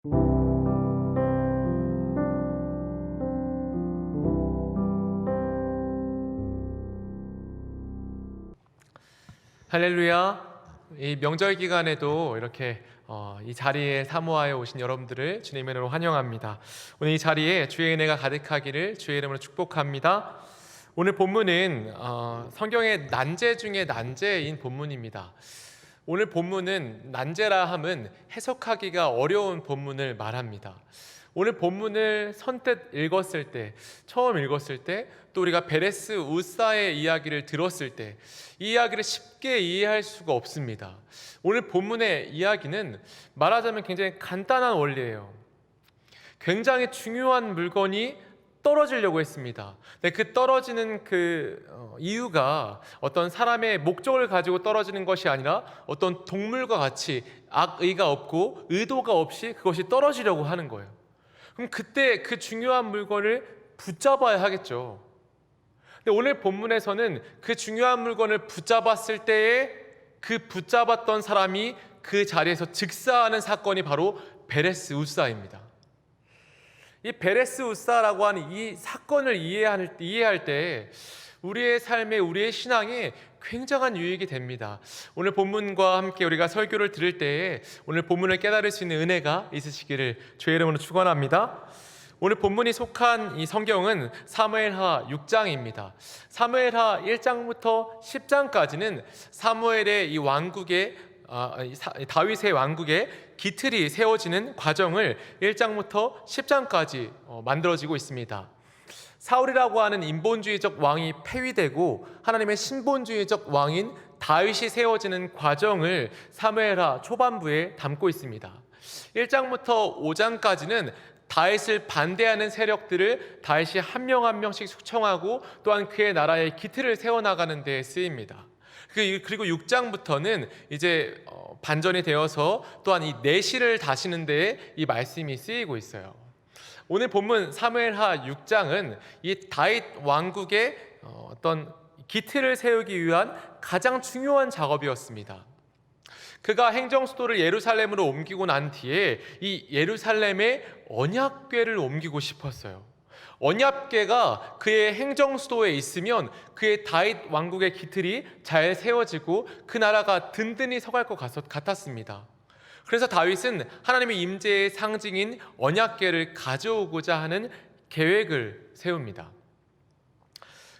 할렐루야. 이 명절 기간에도 이렇게 이 자리에 사모하에 오신 여러분들을 주님의 이름으로 환영합니다. 오늘 이 자리에 주의 은혜가 가득하기를 주의 이름으로 축복합니다. 오늘 본문은 성경의 난제 중에 난제인 본문입니다. 오늘 본문은 난제라 함은 해석하기가 어려운 본문을 말합니다. 오늘 본문을 선뜻 읽었을 때, 처음 읽었을 때, 또 우리가 베레스 우사의 이야기를 들었을 때 이 이야기를 쉽게 이해할 수가 없습니다. 오늘 본문의 이야기는 말하자면 굉장히 간단한 원리예요. 굉장히 중요한 물건이 떨어지려고 했습니다. 근데 그 떨어지는 이유가 어떤 사람의 목적을 가지고 떨어지는 것이 아니라 어떤 동물과 같이 악의가 없고 의도가 없이 그것이 떨어지려고 하는 거예요. 그럼 그때 그 중요한 물건을 붙잡아야 하겠죠. 근데 오늘 본문에서는 그 중요한 물건을 붙잡았을 때에 그 붙잡았던 사람이 그 자리에서 즉사하는 사건이 바로 베레스 우사입니다. 이 베레스 우사라고 하는 이 사건을 이해할 때 우리의 삶에, 우리의 신앙에 굉장한 유익이 됩니다. 오늘 본문과 함께 우리가 설교를 들을 때에 오늘 본문을 깨달을 수 있는 은혜가 있으시기를 주의 이름으로 축원합니다. 오늘 본문이 속한 이 성경은 사무엘하 6장입니다. 사무엘하 1장부터 10장까지는 사무엘의 이 왕국의 다윗의 왕국의 기틀이 세워지는 과정을 1장부터 10장까지 만들어지고 있습니다. 사울이라고 하는 인본주의적 왕이 폐위되고 하나님의 신본주의적 왕인 다윗이 세워지는 과정을 사무엘하 초반부에 담고 있습니다. 1장부터 5장까지는 다윗을 반대하는 세력들을 다윗이 한 명 한 명씩 숙청하고 또한 그의 나라의 기틀을 세워나가는 데 쓰입니다. 그리고 6장부터는 이제 반전이 되어서 또한 이 내실을 다시는 데에 이 말씀이 쓰이고 있어요. 오늘 본문 사무엘하 6장은 이 다윗 왕국의 어떤 기틀을 세우기 위한 가장 중요한 작업이었습니다. 그가 행정 수도를 예루살렘으로 옮기고 난 뒤에 이 예루살렘에 언약궤를 옮기고 싶었어요. 언약궤가 그의 행정 수도에 있으면 그의 다윗 왕국의 기틀이 잘 세워지고 그 나라가 든든히 서갈 것 같았습니다. 그래서 다윗은 하나님의 임재의 상징인 언약궤를 가져오고자 하는 계획을 세웁니다.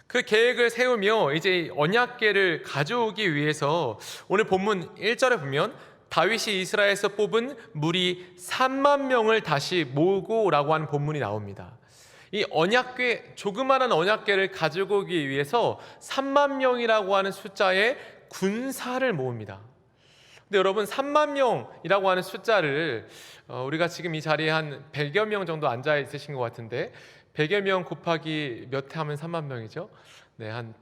그 계획을 세우며 이제 언약궤를 가져오기 위해서 오늘 본문 1절에 보면 다윗이 이스라엘에서 뽑은 무리 3만 명을 다시 모으고 오라고 하는 본문이 나옵니다. 이 언약궤, 조그마한 언약궤를 가지고 오기 위해서 3만 명이라고 하는 숫자의 군사를 모읍니다. 근데 여러분 3만 명이라고 하는 숫자를 우리가 지금 이 자리에 한 100여 명 정도 앉아 있으신 것 같은데 100여 명 곱하기 몇 해 하면 3만 명이죠? 네, 한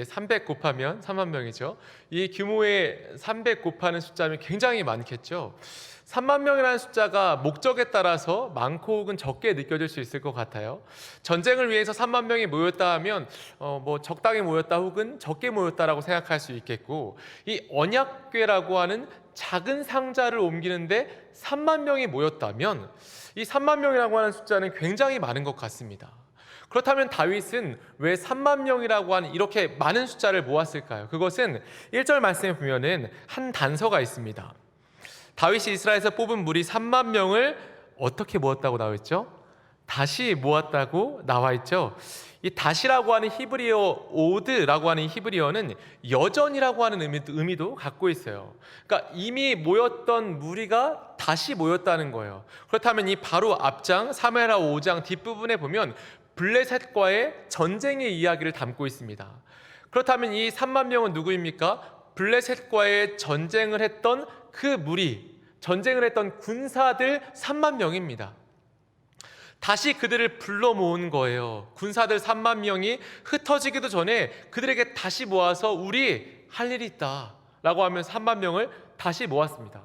300 곱하면 3만 명이죠. 이 규모의 300 곱하는 숫자면 굉장히 많겠죠. 3만 명이라는 숫자가 목적에 따라서 많고 혹은 적게 느껴질 수 있을 것 같아요. 전쟁을 위해서 3만 명이 모였다 하면 적당히 모였다 혹은 적게 모였다라고 생각할 수 있겠고, 이 언약궤라고 하는 작은 상자를 옮기는데 3만 명이 모였다면 이 3만 명이라고 하는 숫자는 굉장히 많은 것 같습니다. 그렇다면 다윗은 왜 3만 명이라고 하는 이렇게 많은 숫자를 모았을까요? 그것은 1절 말씀에 보면은 한 단서가 있습니다. 다윗이 이스라엘에서 뽑은 무리 3만 명을 어떻게 모았다고 나와 있죠? 다시 모았다고 나와 있죠. 이 다시라고 하는 히브리어, 오드라고 하는 히브리어는 여전이라고 하는 의미도 갖고 있어요. 그러니까 이미 모였던 무리가 다시 모였다는 거예요. 그렇다면 이 바로 앞장 사무엘하 5장 뒷부분에 보면 블레셋과의 전쟁의 이야기를 담고 있습니다. 그렇다면 이 3만 명은 누구입니까? 블레셋과의 전쟁을 했던 그 무리, 전쟁을 했던 군사들 3만 명입니다. 다시 그들을 불러 모은 거예요. 군사들 3만 명이 흩어지기도 전에 그들에게 다시 모아서 우리 할 일이 있다 라고 하면서 3만 명을 다시 모았습니다.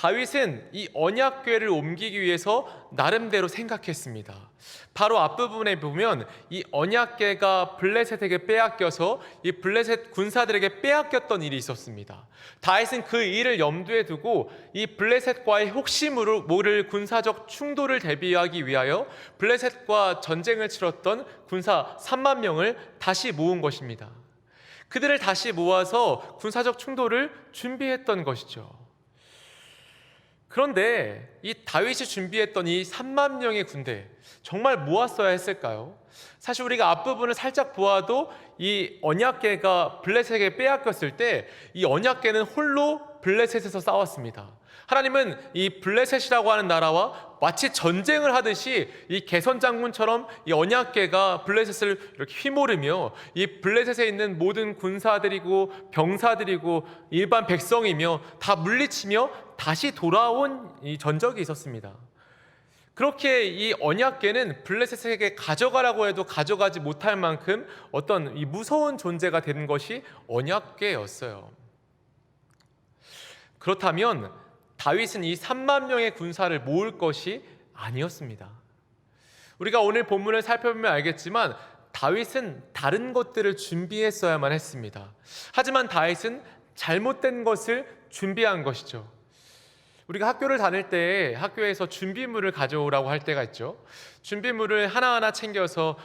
다윗은 이 언약궤를 옮기기 위해서 나름대로 생각했습니다. 바로 앞부분에 보면 이 언약궤가 블레셋에게 빼앗겨서 이 블레셋 군사들에게 빼앗겼던 일이 있었습니다. 다윗은 그 일을 염두에 두고 이 블레셋과의 혹시 모를 군사적 충돌을 대비하기 위하여 블레셋과 전쟁을 치렀던 군사 3만 명을 다시 모은 것입니다. 그들을 다시 모아서 군사적 충돌을 준비했던 것이죠. 그런데 이 다윗이 준비했던 이 3만 명의 군대, 정말 모았어야 했을까요? 사실 우리가 앞부분을 살짝 보아도 이 언약궤가 블레셋에게 빼앗겼을 때 이 언약궤는 홀로 블레셋에서 싸웠습니다. 하나님은 이 블레셋이라고 하는 나라와 마치 전쟁을 하듯이 이 게선 장군처럼 이 언약궤가 블레셋을 이렇게 휘모르며 이 블레셋에 있는 모든 군사들이고 병사들이고 일반 백성이며 다 물리치며 다시 돌아온 이 전적이 있었습니다. 그렇게 이 언약궤는 블레셋에게 가져가라고 해도 가져가지 못할 만큼 어떤 이 무서운 존재가 된 것이 언약궤였어요. 그렇다면 다윗은 이 3만 명의 군사를 모을 것이 아니었습니다. 우리가 오늘 본문을 살펴보면 알겠지만 다윗은 다른 것들을 준비했어야만 했습니다. 하지만 다윗은 잘못된 것을 준비한 것이죠. 우리가 학교를 다닐 때 학교에서 준비물을 가져오라고 할 때가 있죠. 준비물을 하나하나 챙겨서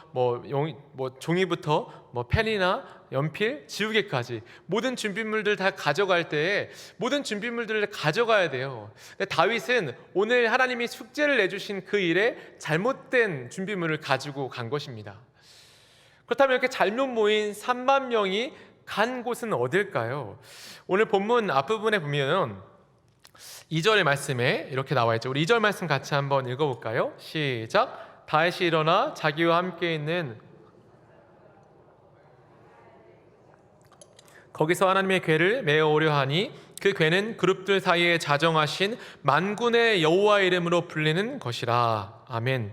종이부터 펜이나 연필, 지우개까지 모든 준비물들 다 가져갈 때 모든 준비물들을 가져가야 돼요. 근데 다윗은 오늘 하나님이 숙제를 내주신 그 일에 잘못된 준비물을 가지고 간 것입니다. 그렇다면 이렇게 잘못 모인 3만 명이 간 곳은 어딜까요? 오늘 본문 앞부분에 보면 2절의 말씀에 이렇게 나와 있죠. 우리 2절 말씀 같이 한번 읽어볼까요? 시작. 다윗이 일어나 자기와 함께 있는 거기서 하나님의 궤를 메어오려 하니 그 궤는 그룹들 사이에 자정하신 만군의 여호와의 이름으로 불리는 것이라. 아멘.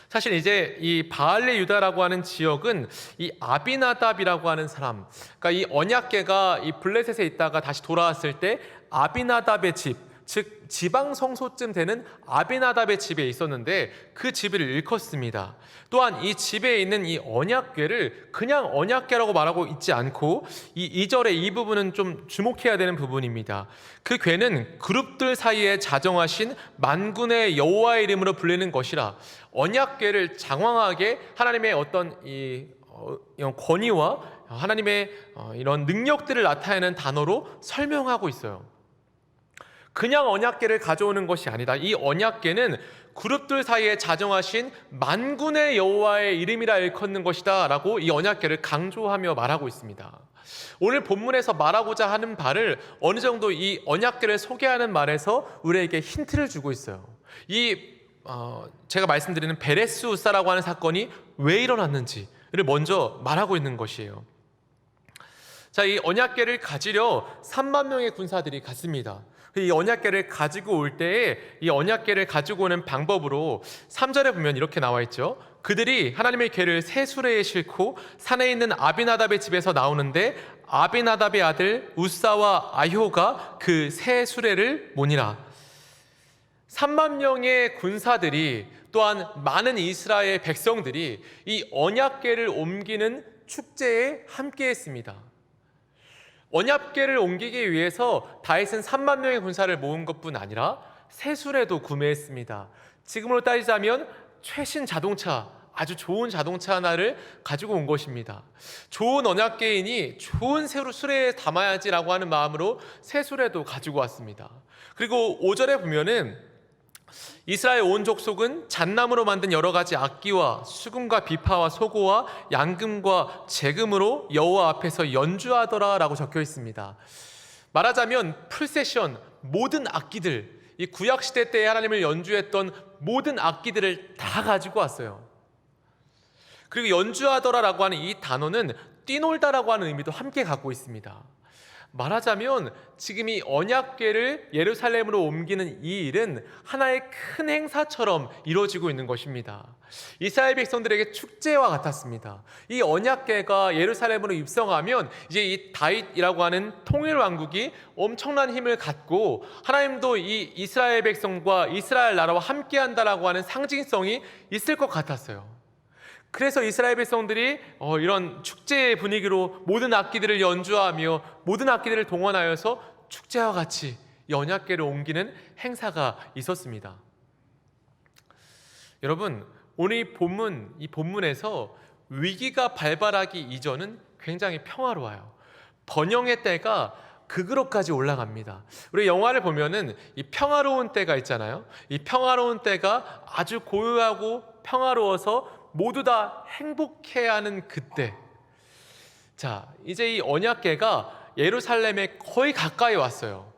사실 이제 이 바알레 유다라고 하는 지역은 이 아비나답이라고 하는 사람, 그러니까 이 언약궤가 이 블레셋에 있다가 다시 돌아왔을 때 아비나답의 집, 즉 지방 성소쯤 되는 아비나답의 집에 있었는데 그 집을 일컫습니다. 또한 이 집에 있는 이 언약궤를 그냥 언약궤라고 말하고 있지 않고 이 2절의 이 부분은 좀 주목해야 되는 부분입니다. 그 궤는 그룹들 사이에 자정하신 만군의 여호와의 이름으로 불리는 것이라. 언약궤를 장황하게 하나님의 어떤 이런 권위와 하나님의 이런 능력들을 나타내는 단어로 설명하고 있어요. 그냥 언약궤를 가져오는 것이 아니다. 이 언약궤는 그룹들 사이에 자정하신 만군의 여호와의 이름이라 일컫는 것이다 라고 이 언약궤를 강조하며 말하고 있습니다. 오늘 본문에서 말하고자 하는 바를 어느 정도 이 언약궤를 소개하는 말에서 우리에게 힌트를 주고 있어요. 제가 말씀드리는 베레스 우사라고 하는 사건이 왜 일어났는지를 먼저 말하고 있는 것이에요. 자, 이 언약궤를 가지려 3만 명의 군사들이 갔습니다. 이 언약궤를 가지고 올 때에 이 언약궤를 가지고 오는 방법으로 3절에 보면 이렇게 나와 있죠. 그들이 하나님의 궤를 새 수레에 싣고 산에 있는 아비나답의 집에서 나오는데 아비나답의 아들 우사와 아효가 그 새 수레를 모니라. 3만 명의 군사들이 또한 많은 이스라엘 백성들이 이 언약궤를 옮기는 축제에 함께했습니다. 언약궤를 옮기기 위해서 다윗은 3만 명의 군사를 모은 것뿐 아니라 새 수레도 구매했습니다. 지금으로 따지자면 최신 자동차, 아주 좋은 자동차 하나를 가지고 온 것입니다. 좋은 언약궤이니 좋은 수레에 담아야지라고 하는 마음으로 새 수레도 가지고 왔습니다. 그리고 5절에 보면은 이스라엘 온 족속은 잣나무로 만든 여러 가지 악기와 수금과 비파와 소고와 양금과 재금으로 여호와 앞에서 연주하더라 라고 적혀 있습니다. 말하자면 프로세션, 모든 악기들, 이 구약시대 때에 하나님을 연주했던 모든 악기들을 다 가지고 왔어요. 그리고 연주하더라 라고 하는 이 단어는 뛰놀다라고 하는 의미도 함께 갖고 있습니다. 말하자면 지금 이 언약궤를 예루살렘으로 옮기는 이 일은 하나의 큰 행사처럼 이루어지고 있는 것입니다. 이스라엘 백성들에게 축제와 같았습니다. 이 언약궤가 예루살렘으로 입성하면 이제 이 다윗이라고 하는 통일 왕국이 엄청난 힘을 갖고 하나님도 이 이스라엘 백성과 이스라엘 나라와 함께한다라고 하는 상징성이 있을 것 같았어요. 그래서 이스라엘 백성들이 이런 축제의 분위기로 모든 악기들을 연주하며 모든 악기들을 동원하여서 축제와 같이 이 언약궤를 옮기는 행사가 있었습니다. 여러분, 오늘 이 본문에서 위기가 발발하기 이전은 굉장히 평화로워요. 번영의 때가 극으로까지 올라갑니다. 우리 영화를 보면은 이 평화로운 때가 있잖아요. 이 평화로운 때가 아주 고요하고 평화로워서 모두 다 행복해하는 그때. 자, 이제 이 언약궤가 예루살렘에 거의 가까이 왔어요.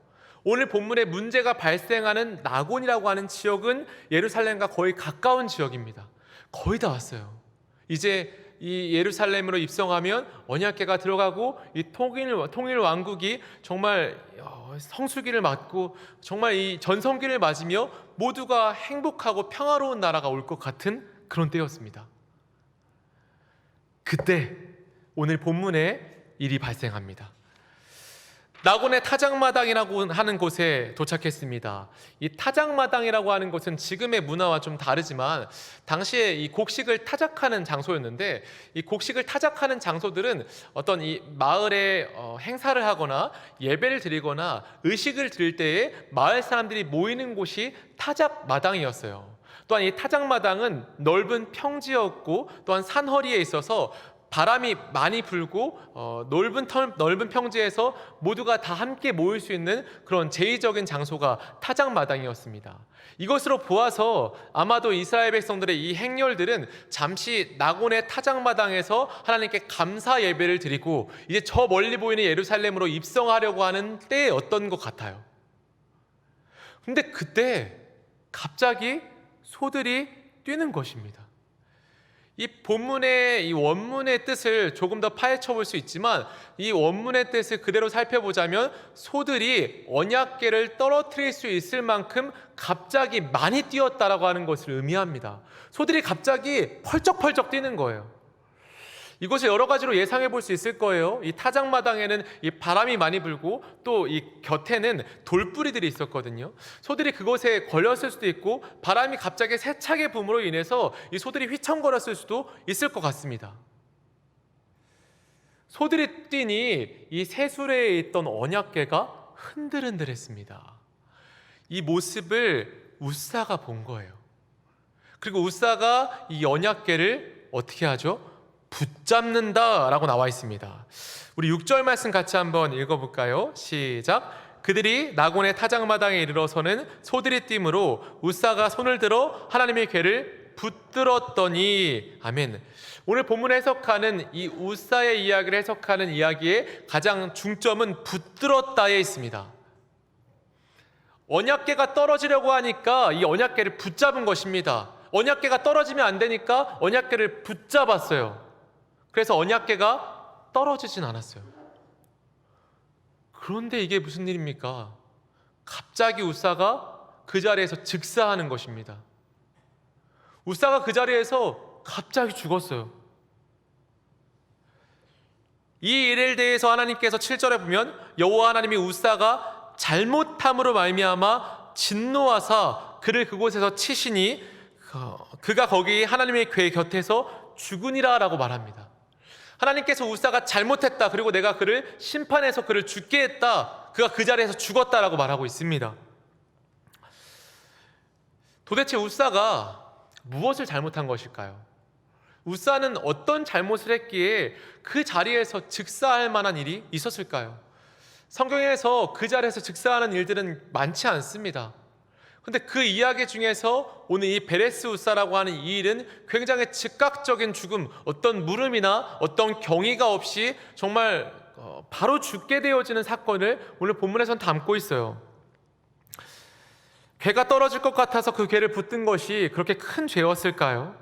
오늘 본문에 문제가 발생하는 나곤이라고 하는 지역은 예루살렘과 거의 가까운 지역입니다. 거의 다 왔어요. 이제 이 예루살렘으로 입성하면 언약궤가 들어가고 이 통일 왕국이 정말 성수기를 맞고 정말 이 전성기를 맞으며 모두가 행복하고 평화로운 나라가 올 것 같은 그런 때였습니다. 그때 오늘 본문에 일이 발생합니다. 나곤의 타작마당이라고 하는 곳에 도착했습니다. 이 타작마당이라고 하는 곳은 지금의 문화와 좀 다르지만 당시에 이 곡식을 타작하는 장소였는데, 이 곡식을 타작하는 장소들은 어떤 이 마을에 행사를 하거나 예배를 드리거나 의식을 드릴 때에 마을 사람들이 모이는 곳이 타작마당이었어요. 또한 이 타작마당은 넓은 평지였고 또한 산허리에 있어서 바람이 많이 불고 넓은 평지에서 모두가 다 함께 모일 수 있는 그런 제의적인 장소가 타작마당이었습니다. 이것으로 보아서 아마도 이스라엘 백성들의 이 행렬들은 잠시 나곤의 타작마당에서 하나님께 감사 예배를 드리고 이제 저 멀리 보이는 예루살렘으로 입성하려고 하는 때였던 것 같아요. 근데 그때 갑자기 소들이 뛰는 것입니다. 이 본문의 이 원문의 뜻을 조금 더 파헤쳐 볼 수 있지만 이 원문의 뜻을 그대로 살펴보자면 소들이 언약궤를 떨어뜨릴 수 있을 만큼 갑자기 많이 뛰었다라고 하는 것을 의미합니다. 소들이 갑자기 펄쩍펄쩍 뛰는 거예요. 이것을 여러 가지로 예상해 볼 수 있을 거예요. 이 타작마당에는 이 바람이 많이 불고 또 이 곁에는 돌뿌리들이 있었거든요. 소들이 그것에 걸렸을 수도 있고 바람이 갑자기 세차게 붐으로 인해서 이 소들이 휘청거렸을 수도 있을 것 같습니다. 소들이 뛰니 이 새수레에 있던 언약궤가 흔들흔들했습니다. 이 모습을 웃사가 본 거예요. 그리고 웃사가 이 언약궤를 어떻게 하죠? 붙잡는다라고 나와 있습니다. 우리 6절 말씀 같이 한번 읽어볼까요? 시작. 그들이 나곤의 타작마당에 이르러서는 소들이 뛰므로 웃사가 손을 들어 하나님의 궤를 붙들었더니. 아멘. 오늘 본문 해석하는 이 웃사의 이야기를 해석하는 이야기의 가장 중점은 붙들었다에 있습니다. 언약궤가 떨어지려고 하니까 이 언약궤를 붙잡은 것입니다. 언약궤가 떨어지면 안 되니까 언약궤를 붙잡았어요. 그래서 언약궤가 떨어지진 않았어요. 그런데 이게 무슨 일입니까? 갑자기 웃사가 그 자리에서 즉사하는 것입니다. 웃사가 그 자리에서 갑자기 죽었어요. 이 일에 대해서 하나님께서 7절에 보면 여호와 하나님이 웃사가 잘못함으로 말미암아 진노하사 그를 그곳에서 치시니 그가 거기 하나님의 궤 곁에서 죽으니라 라고 말합니다. 하나님께서 웃사가 잘못했다, 그리고 내가 그를 심판해서 그를 죽게 했다, 그가 그 자리에서 죽었다라고 말하고 있습니다. 도대체 웃사가 무엇을 잘못한 것일까요? 웃사는 어떤 잘못을 했기에 그 자리에서 즉사할 만한 일이 있었을까요? 성경에서 그 자리에서 즉사하는 일들은 많지 않습니다. 근데 그 이야기 중에서 오늘 이 베레스 웃사라고 하는 이 일은 굉장히 즉각적인 죽음, 어떤 물음이나 어떤 경위가 없이 정말 바로 죽게 되어지는 사건을 오늘 본문에서는 담고 있어요. 궤가 떨어질 것 같아서 그 궤를 붙든 것이 그렇게 큰 죄였을까요?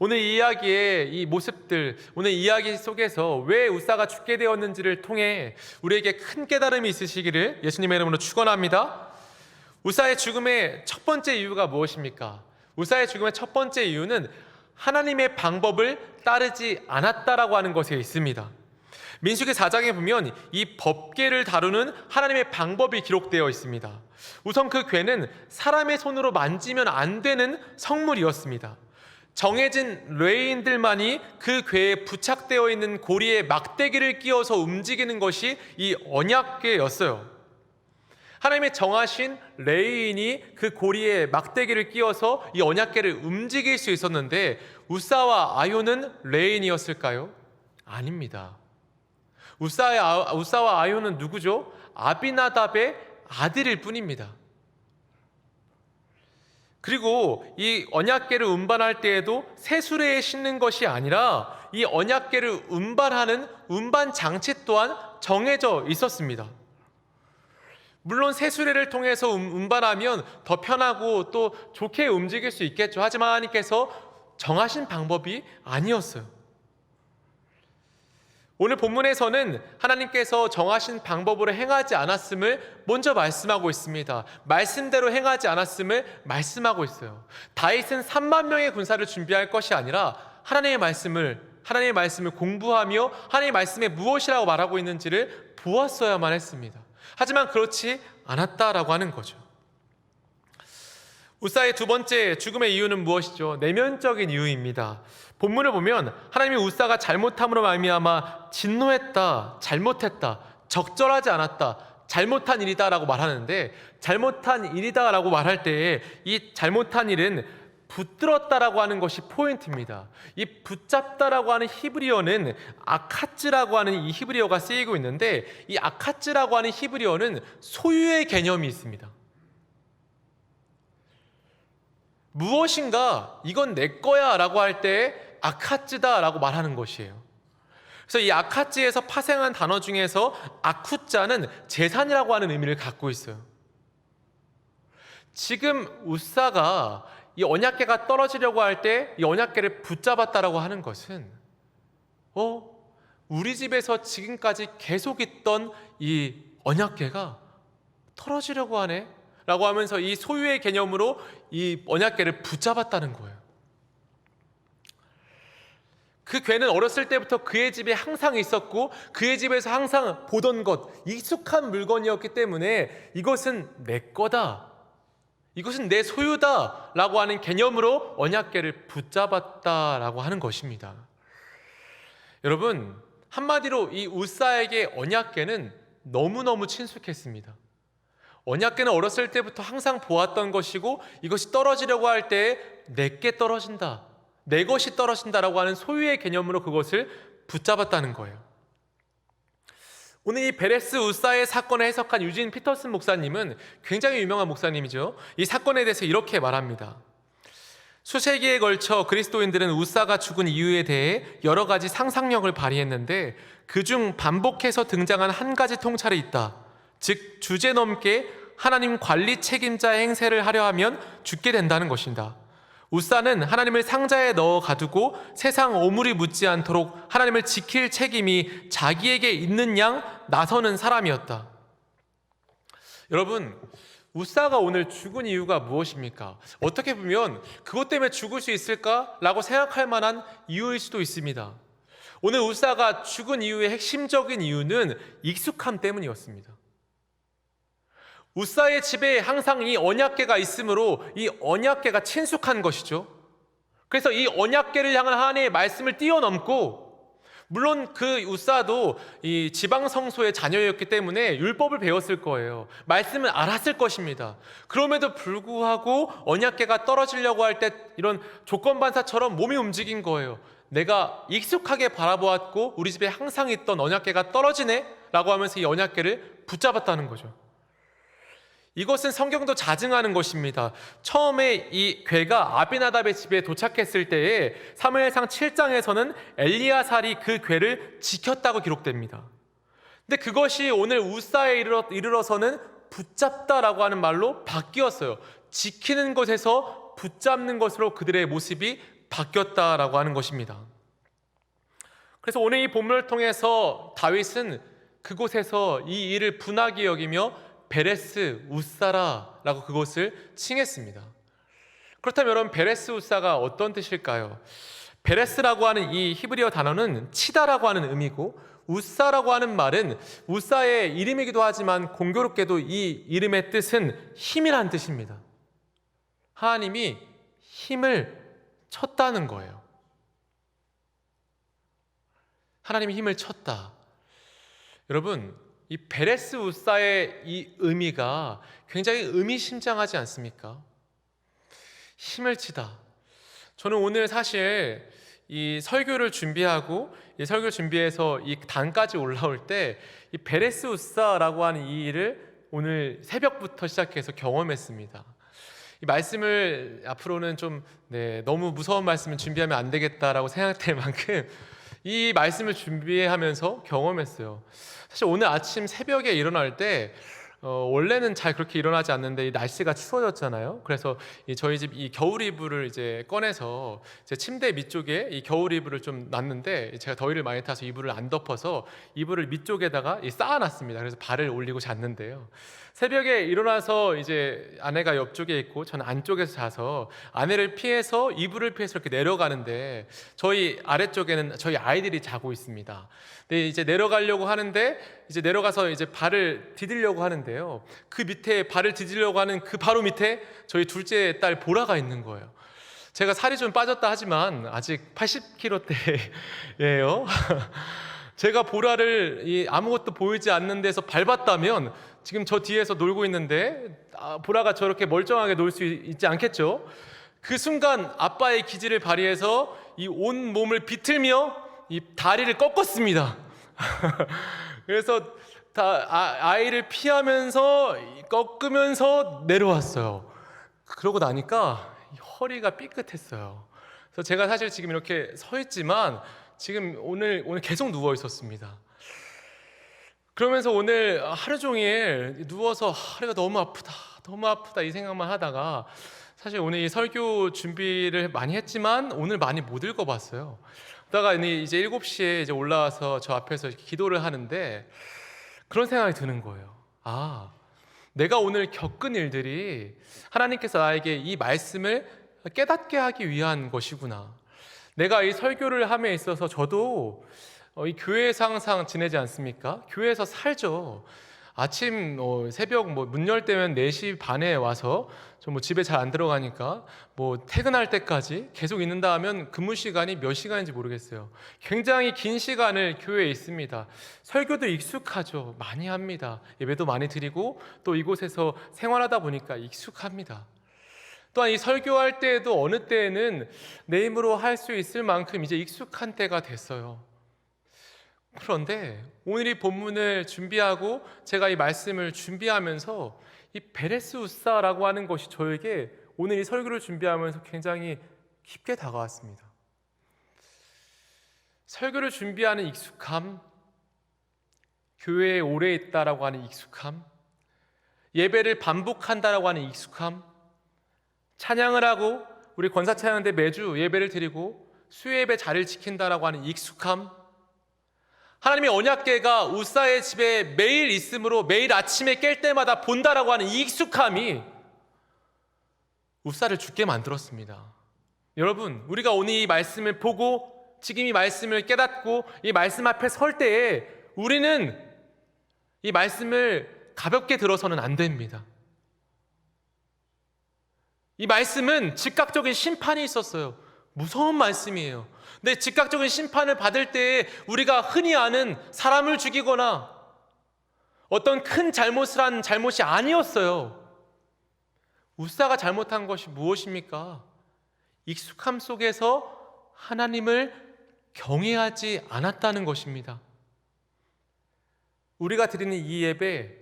오늘 이 이야기의 이 모습들, 오늘 이야기 속에서 왜 우사가 죽게 되었는지를 통해 우리에게 큰 깨달음이 있으시기를 예수님의 이름으로 축원합니다. 우사의 죽음의 첫 번째 이유가 무엇입니까? 우사의 죽음의 첫 번째 이유는 하나님의 방법을 따르지 않았다라고 하는 것에 있습니다. 민수기 4장에 보면 이 법궤를 다루는 하나님의 방법이 기록되어 있습니다. 우선 그 궤는 사람의 손으로 만지면 안 되는 성물이었습니다. 정해진 레위인들만이 그 궤에 부착되어 있는 고리에 막대기를 끼워서 움직이는 것이 이 언약궤였어요. 하나님의 정하신 레위인이 그 고리에 막대기를 끼워서 이 언약궤를 움직일 수 있었는데 우사와 아효는 레위인이었을까요? 아닙니다. 우사와 아효는 누구죠? 아비나답의 아들일 뿐입니다. 그리고 이 언약궤를 운반할 때에도 새 수레에 싣는 것이 아니라 이 언약궤를 운반하는 운반 장치 또한 정해져 있었습니다. 물론 새 수레를 통해서 운반하면 더 편하고 또 좋게 움직일 수 있겠죠. 하지만 하나님께서 정하신 방법이 아니었어요. 오늘 본문에서는 하나님께서 정하신 방법으로 행하지 않았음을 먼저 말씀하고 있습니다. 말씀대로 행하지 않았음을 말씀하고 있어요. 다윗은 3만 명의 군사를 준비할 것이 아니라 하나님의 말씀을 공부하며 하나님의 말씀에 무엇이라고 말하고 있는지를 보았어야만 했습니다. 하지만 그렇지 않았다라고 하는 거죠. 우사의 두 번째 죽음의 이유는 무엇이죠? 내면적인 이유입니다. 본문을 보면 하나님이 우사가 잘못함으로 말미암아 진노했다, 잘못했다, 적절하지 않았다, 잘못한 일이다라고 말하는데 잘못한 일이다라고 말할 때에 이 잘못한 일은 붙들었다라고 하는 것이 포인트입니다. 이 붙잡다라고 하는 히브리어는 아카츠라고 하는 이 히브리어가 쓰이고 있는데 이 아카츠라고 하는 히브리어는 소유의 개념이 있습니다. 무엇인가 이건 내 거야 라고 할 때 아카츠다 라고 말하는 것이에요. 그래서 이 아카츠에서 파생한 단어 중에서 아쿠자는 재산이라고 하는 의미를 갖고 있어요. 지금 우사가 이 언약궤가 떨어지려고 할 때 이 언약궤를 붙잡았다라고 하는 것은 우리 집에서 지금까지 계속 있던 이 언약궤가 떨어지려고 하네 라고 하면서 이 소유의 개념으로 이 언약궤를 붙잡았다는 거예요. 그 궤는 어렸을 때부터 그의 집에 항상 있었고 그의 집에서 항상 보던 것, 익숙한 물건이었기 때문에 이것은 내 거다, 이것은 내 소유다 라고 하는 개념으로 언약궤를 붙잡았다라고 하는 것입니다. 여러분, 한마디로 이 우사에게 언약궤는 너무너무 친숙했습니다. 언약궤는 어렸을 때부터 항상 보았던 것이고 이것이 떨어지려고 할 때 내게 떨어진다, 내 것이 떨어진다라고 하는 소유의 개념으로 그것을 붙잡았다는 거예요. 오늘 이 베레스 우사의 사건을 해석한 유진 피터슨 목사님은 굉장히 유명한 목사님이죠. 이 사건에 대해서 이렇게 말합니다. 수세기에 걸쳐 그리스도인들은 우사가 죽은 이유에 대해 여러 가지 상상력을 발휘했는데 그중 반복해서 등장한 한 가지 통찰이 있다. 즉 주제넘게 하나님 관리 책임자의 행세를 하려 하면 죽게 된다는 것입니다. 우사는 하나님을 상자에 넣어 가두고 세상 오물이 묻지 않도록 하나님을 지킬 책임이 자기에게 있는 양 나서는 사람이었다. 여러분, 우사가 오늘 죽은 이유가 무엇입니까? 어떻게 보면 그것 때문에 죽을 수 있을까라고 생각할 만한 이유일 수도 있습니다. 오늘 우사가 죽은 이유의 핵심적인 이유는 익숙함 때문이었습니다. 우사의 집에 항상 이 언약궤가 있으므로 이 언약궤가 친숙한 것이죠. 그래서 이 언약궤를 향한 하나님의 말씀을 뛰어넘고, 물론 그 우사도 이 지방 성소의 자녀였기 때문에 율법을 배웠을 거예요. 말씀을 알았을 것입니다. 그럼에도 불구하고 언약궤가 떨어지려고 할 때 이런 조건반사처럼 몸이 움직인 거예요. 내가 익숙하게 바라보았고 우리 집에 항상 있던 언약궤가 떨어지네 라고 하면서 이 언약궤를 붙잡았다는 거죠. 이것은 성경도 자증하는 것입니다. 처음에 이 궤가 아비나답의 집에 도착했을 때에 사무엘상 7장에서는 엘리야살이 그 궤를 지켰다고 기록됩니다. 근데 그것이 오늘 우사에 이르러서는 붙잡다라고 하는 말로 바뀌었어요. 지키는 것에서 붙잡는 것으로 그들의 모습이 바뀌었다라고 하는 것입니다. 그래서 오늘 이 본문을 통해서 다윗은 그곳에서 이 일을 분하게 여기며 베레스 우사라라고 그곳을 칭했습니다. 그렇다면 여러분, 베레스 우사가 어떤 뜻일까요? 베레스라고 하는 이 히브리어 단어는 치다라고 하는 의미고, 우사라고 하는 말은 우사의 이름이기도 하지만 공교롭게도 이 이름의 뜻은 힘이란 뜻입니다. 하나님이 힘을 쳤다는 거예요. 하나님이 힘을 쳤다. 여러분, 이 베레스 우사의 이 의미가 굉장히 의미심장하지 않습니까? 힘을 치다. 저는 오늘 사실 이 설교를 준비하고 이 설교 준비해서 이 단까지 올라올 때 이 베레스 우사라고 하는 이 일을 오늘 새벽부터 시작해서 경험했습니다. 이 말씀을 앞으로는 좀 너무 무서운 말씀을 준비하면 안 되겠다라고 생각될 만큼 이 말씀을 준비하면서 경험했어요. 사실 오늘 아침 새벽에 일어날 때 원래는 잘 그렇게 일어나지 않는데 이 날씨가 추워졌잖아요. 그래서 저희 집 이 겨울 이불을 이제 꺼내서 제 침대 밑쪽에 이 겨울 이불을 좀 놨는데, 제가 더위를 많이 타서 이불을 안 덮어서 이불을 밑쪽에다가 쌓아놨습니다. 그래서 발을 올리고 잤는데요. 새벽에 일어나서 이제 아내가 옆쪽에 있고 저는 안쪽에서 자서 아내를 피해서 이불을 피해서 이렇게 내려가는데, 저희 아래쪽에는 저희 아이들이 자고 있습니다. 근데 이제 내려가려고 하는데, 이제 내려가서 이제 발을 디디려고 하는데요, 그 밑에 발을 디디려고 하는 그 바로 밑에 저희 둘째 딸 보라가 있는 거예요. 제가 살이 좀 빠졌다 하지만 아직 80kg대예요. 제가 보라를 아무것도 보이지 않는 데서 밟았다면 지금 저 뒤에서 놀고 있는데 보라가 저렇게 멀쩡하게 놀 수 있지 않겠죠? 그 순간 아빠의 기지를 발휘해서 이 온 몸을 비틀며 이 다리를 꺾었습니다. 그래서 아이를 피하면서 꺾으면서 내려왔어요. 그러고 나니까 허리가 삐끗했어요. 그래서 제가 사실 지금 이렇게 서 있지만 지금 오늘 계속 누워 있었습니다. 그러면서 오늘 하루 종일 누워서 허리가 너무 아프다 이 생각만 하다가, 사실 오늘 이 설교 준비를 많이 했지만 오늘 많이 못 읽어봤어요. 그러다가 이제 7시에 이제 올라와서 저 앞에서 기도를 하는데 그런 생각이 드는 거예요. 내가 오늘 겪은 일들이 하나님께서 나에게 이 말씀을 깨닫게 하기 위한 것이구나. 내가 이 설교를 함에 있어서 저도 이 교회에서 항상 지내지 않습니까? 교회에서 살죠. 아침 새벽 문 열 때면 4시 반에 와서 저 집에 잘 안 들어가니까 퇴근할 때까지 계속 있는다 하면 근무 시간이 몇 시간인지 모르겠어요. 굉장히 긴 시간을 교회에 있습니다. 설교도 익숙하죠. 많이 합니다. 예배도 많이 드리고 또 이곳에서 생활하다 보니까 익숙합니다. 또한 이 설교할 때에도 어느 때에는 내 힘으로 할 수 있을 만큼 이제 익숙한 때가 됐어요. 그런데 오늘 이 본문을 준비하고 제가 이 말씀을 준비하면서 이 베레스 우사라고 하는 것이 저에게 오늘 이 설교를 준비하면서 굉장히 깊게 다가왔습니다. 설교를 준비하는 익숙함, 교회에 오래 있다라고 하는 익숙함, 예배를 반복한다라고 하는 익숙함, 찬양을 하고 우리 권사찬양대 매주 예배를 드리고 수요예배 자리를 지킨다라고 하는 익숙함, 하나님의 언약궤가 우사의 집에 매일 있으므로 매일 아침에 깰 때마다 본다라고 하는 익숙함이 우사를 죽게 만들었습니다. 여러분, 우리가 오늘 이 말씀을 보고 지금 이 말씀을 깨닫고 이 말씀 앞에 설 때에 우리는 이 말씀을 가볍게 들어서는 안 됩니다. 이 말씀은 즉각적인 심판이 있었어요. 무서운 말씀이에요. 근데 즉각적인 심판을 받을 때에 우리가 흔히 아는 사람을 죽이거나 어떤 큰 잘못을 한 잘못이 아니었어요. 우사가 잘못한 것이 무엇입니까? 익숙함 속에서 하나님을 경외하지 않았다는 것입니다. 우리가 드리는 이 예배,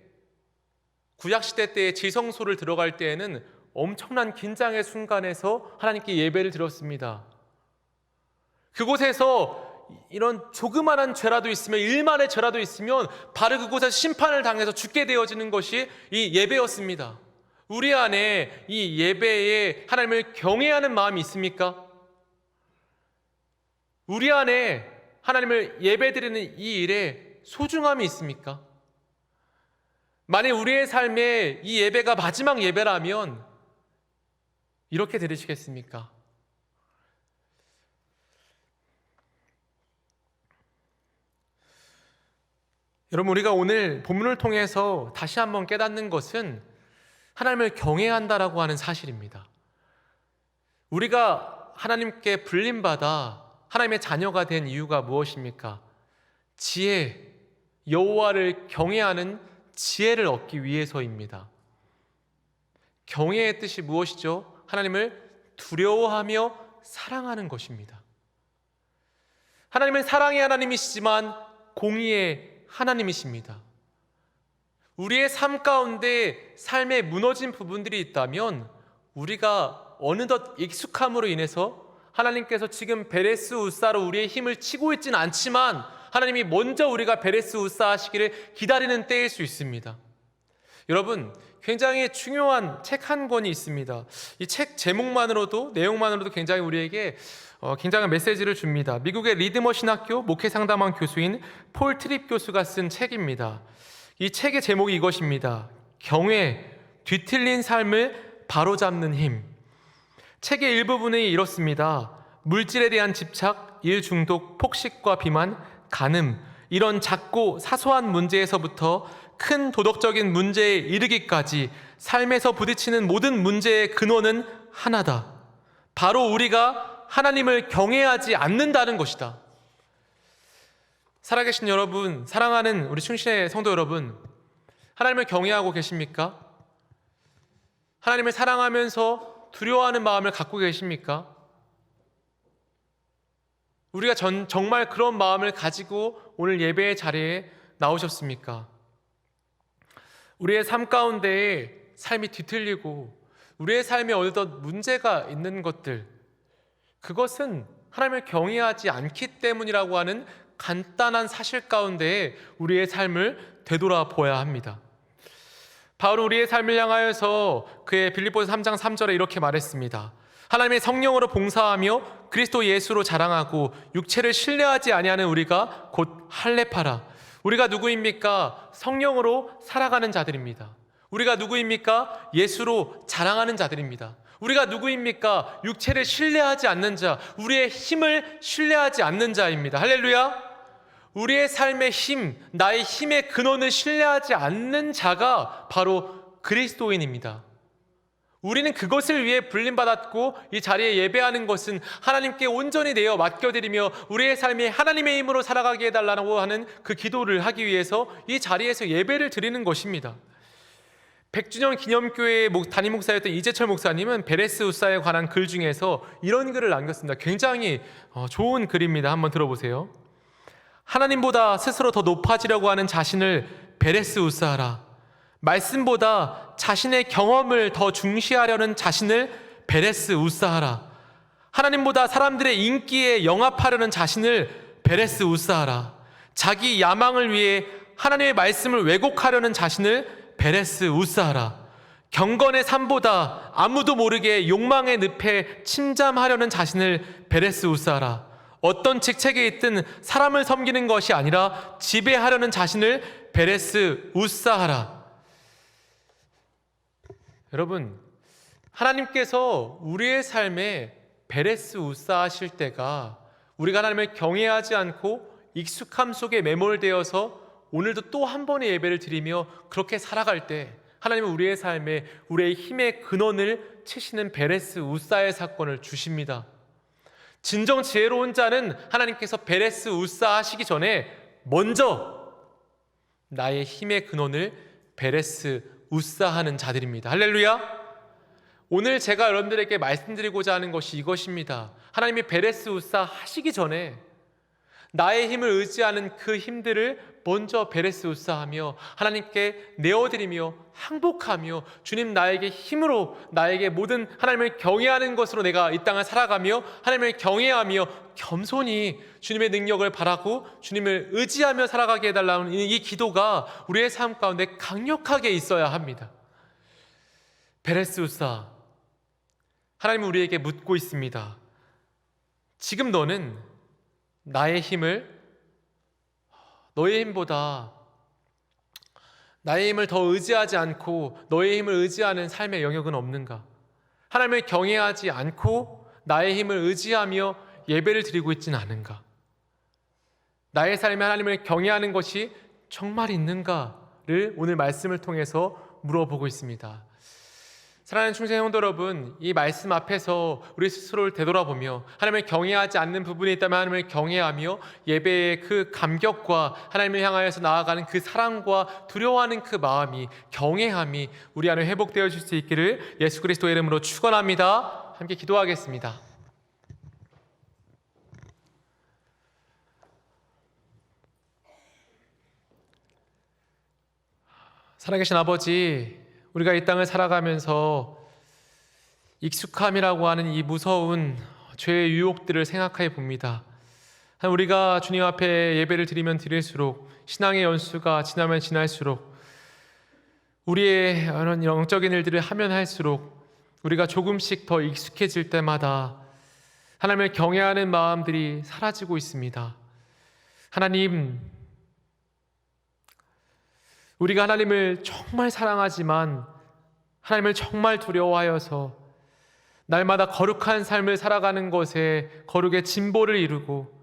구약시대 때의 지성소를 들어갈 때에는 엄청난 긴장의 순간에서 하나님께 예배를 드렸습니다. 그곳에서 이런 조그만한 죄라도 있으면, 일만의 죄라도 있으면 바로 그곳에서 심판을 당해서 죽게 되어지는 것이 이 예배였습니다. 우리 안에 이 예배에 하나님을 경외하는 마음이 있습니까? 우리 안에 하나님을 예배드리는 이 일에 소중함이 있습니까? 만약 우리의 삶에 이 예배가 마지막 예배라면 이렇게 들으시겠습니까? 여러분, 우리가 오늘 본문을 통해서 다시 한번 깨닫는 것은 하나님을 경외해야 한다라고 하는 사실입니다. 우리가 하나님께 불림받아 하나님의 자녀가 된 이유가 무엇입니까? 지혜, 여호와를 경외하는 지혜를 얻기 위해서입니다. 경외의 뜻이 무엇이죠? 하나님을 두려워하며 사랑하는 것입니다. 하나님은 사랑의 하나님이시지만 공의의 하나님이십니다. 우리의 삶 가운데 삶에 무너진 부분들이 있다면 우리가 어느덧 익숙함으로 인해서 하나님께서 지금 베레스 우사로 우리의 힘을 치고 있지는 않지만 하나님이 먼저 우리가 베레스 우사 하시기를 기다리는 때일 수 있습니다. 여러분, 굉장히 중요한 책 한 권이 있습니다. 이 책 제목만으로도, 내용만으로도 굉장히 우리에게 굉장한 메시지를 줍니다. 미국의 리드머 신학교 목회 상담원 교수인 폴 트립 교수가 쓴 책입니다. 이 책의 제목이 이것입니다. 경외, 뒤틀린 삶을 바로잡는 힘. 책의 일부분이 이렇습니다. 물질에 대한 집착, 일 중독, 폭식과 비만, 간음, 이런 작고 사소한 문제에서부터 큰 도덕적인 문제에 이르기까지 삶에서 부딪히는 모든 문제의 근원은 하나다. 바로 우리가 하나님을 경외하지 않는다는 것이다. 살아계신 여러분, 사랑하는 우리 충신의 성도 여러분, 하나님을 경외하고 계십니까? 하나님을 사랑하면서 두려워하는 마음을 갖고 계십니까? 우리가 정말 그런 마음을 가지고 오늘 예배의 자리에 나오셨습니까? 우리의 삶 가운데에 삶이 뒤틀리고 우리의 삶에 어느덧 문제가 있는 것들, 그것은 하나님을 경외하지 않기 때문이라고 하는 간단한 사실 가운데에 우리의 삶을 되돌아보아야 합니다. 바울은 우리의 삶을 향하여서 그의 빌립보서 3장 3절에 이렇게 말했습니다. 하나님의 성령으로 봉사하며 그리스도 예수로 자랑하고 육체를 신뢰하지 아니하는 우리가 곧 할례파라. 우리가 누구입니까? 성령으로 살아가는 자들입니다. 우리가 누구입니까? 예수로 자랑하는 자들입니다. 우리가 누구입니까? 육체를 신뢰하지 않는 자, 우리의 힘을 신뢰하지 않는 자입니다. 할렐루야! 우리의 삶의 힘, 나의 힘의 근원을 신뢰하지 않는 자가 바로 그리스도인입니다. 우리는 그것을 위해 불림받았고 이 자리에 예배하는 것은 하나님께 온전히 내어 맡겨드리며 우리의 삶이 하나님의 힘으로 살아가게 해달라고 하는 그 기도를 하기 위해서 이 자리에서 예배를 드리는 것입니다. 100주년 기념교회의 담임 목사였던 이재철 목사님은 베레스 우사에 관한 글 중에서 이런 글을 남겼습니다. 굉장히 좋은 글입니다. 한번 들어보세요. 하나님보다 스스로 더 높아지려고 하는 자신을 베레스 우사하라. 말씀보다 자신의 경험을 더 중시하려는 자신을 베레스 우사하라. 하나님보다 사람들의 인기에 영합하려는 자신을 베레스 우사하라. 자기 야망을 위해 하나님의 말씀을 왜곡하려는 자신을 베레스 우사하라. 경건의 삶보다 아무도 모르게 욕망의 늪에 침잠하려는 자신을 베레스 우사하라. 어떤 직책에 있든 사람을 섬기는 것이 아니라 지배하려는 자신을 베레스 우사하라. 여러분, 하나님께서 우리의 삶에 베레스 우사하실 때가 우리가 하나님을 경외하지 않고 익숙함 속에 매몰되어서 오늘도 또 한 번의 예배를 드리며 그렇게 살아갈 때 하나님은 우리의 삶에 우리의 힘의 근원을 치시는 베레스 우사의 사건을 주십니다. 진정 지혜로운 자는 하나님께서 베레스 우사 하시기 전에 먼저 나의 힘의 근원을 베레스 우사하는 자들입니다. 할렐루야! 오늘 제가 여러분들에게 말씀드리고자 하는 것이 이것입니다. 하나님이 베레스 우사 하시기 전에 나의 힘을 의지하는 그 힘들을 먼저 베레스 우사하며 하나님께 내어드리며 항복하며 주님 나에게 힘으로 나에게 모든 하나님을 경외하는 것으로 내가 이 땅을 살아가며 하나님을 경외하며 겸손히 주님의 능력을 바라고 주님을 의지하며 살아가게 해달라는 이 기도가 우리의 삶 가운데 강력하게 있어야 합니다. 베레스 우사, 하나님은 우리에게 묻고 있습니다. 지금 너는 나의 힘을 너의 힘보다 나의 힘을 더 의지하지 않고 너의 힘을 의지하는 삶의 영역은 없는가? 하나님을 경외하지 않고 나의 힘을 의지하며 예배를 드리고 있지는 않은가? 나의 삶에 하나님을 경외하는 것이 정말 있는가를 오늘 말씀을 통해서 물어보고 있습니다. 사랑하는 충성 성도 여러분, 이 말씀 앞에서 우리 스스로를 되돌아보며 하나님을 경외하지 않는 부분이 있다면 하나님을 경외하며 예배의 그 감격과 하나님을 향하여서 나아가는 그 사랑과 두려워하는 그 마음이, 경외함이 우리 안에 회복되어질 수 있기를 예수 그리스도의 이름으로 축원합니다. 함께 기도하겠습니다. 살아계신 아버지, 우리가 이 땅을 살아가면서 익숙함이라고 하는 이 무서운 죄의 유혹들을 생각해 봅니다. 우리가 주님 앞에 예배를 드리면 드릴수록, 신앙의 연수가 지나면 지날수록, 우리의 이런 영적인 일들을 하면 할수록 우리가 조금씩 더 익숙해질 때마다 하나님을 경외하는 마음들이 사라지고 있습니다. 하나님, 우리가 하나님을 정말 사랑하지만 하나님을 정말 두려워하여서 날마다 거룩한 삶을 살아가는 것에 거룩의 진보를 이루고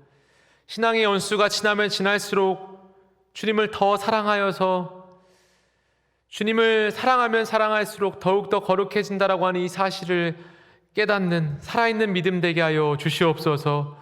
신앙의 연수가 지나면 지날수록 주님을 더 사랑하여서 주님을 사랑하면 사랑할수록 더욱더 거룩해진다라고 하는 이 사실을 깨닫는 살아있는 믿음 되게 하여 주시옵소서.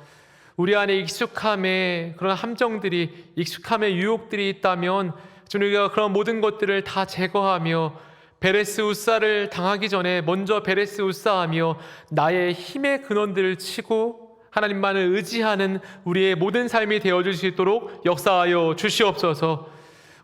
우리 안에 익숙함의 그런 함정들이, 익숙함의 유혹들이 있다면 우리가 그런 모든 것들을 다 제거하며 베레스 우사를 당하기 전에 먼저 베레스 우사하며 나의 힘의 근원들을 치고 하나님만을 의지하는 우리의 모든 삶이 되어줄 수 있도록 역사하여 주시옵소서.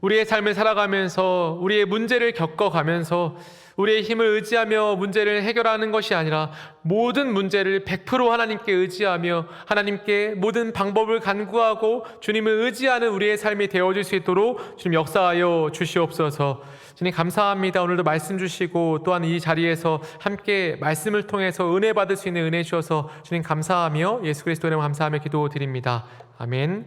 우리의 삶을 살아가면서 우리의 문제를 겪어가면서 우리의 힘을 의지하며 문제를 해결하는 것이 아니라 모든 문제를 100% 하나님께 의지하며 하나님께 모든 방법을 간구하고 주님을 의지하는 우리의 삶이 되어질 수 있도록 주님 역사하여 주시옵소서. 주님 감사합니다. 오늘도 말씀 주시고 또한 이 자리에서 함께 말씀을 통해서 은혜 받을 수 있는 은혜 주셔서 주님 감사하며 예수 그리스도 이름으로 감사하며 기도드립니다. 아멘.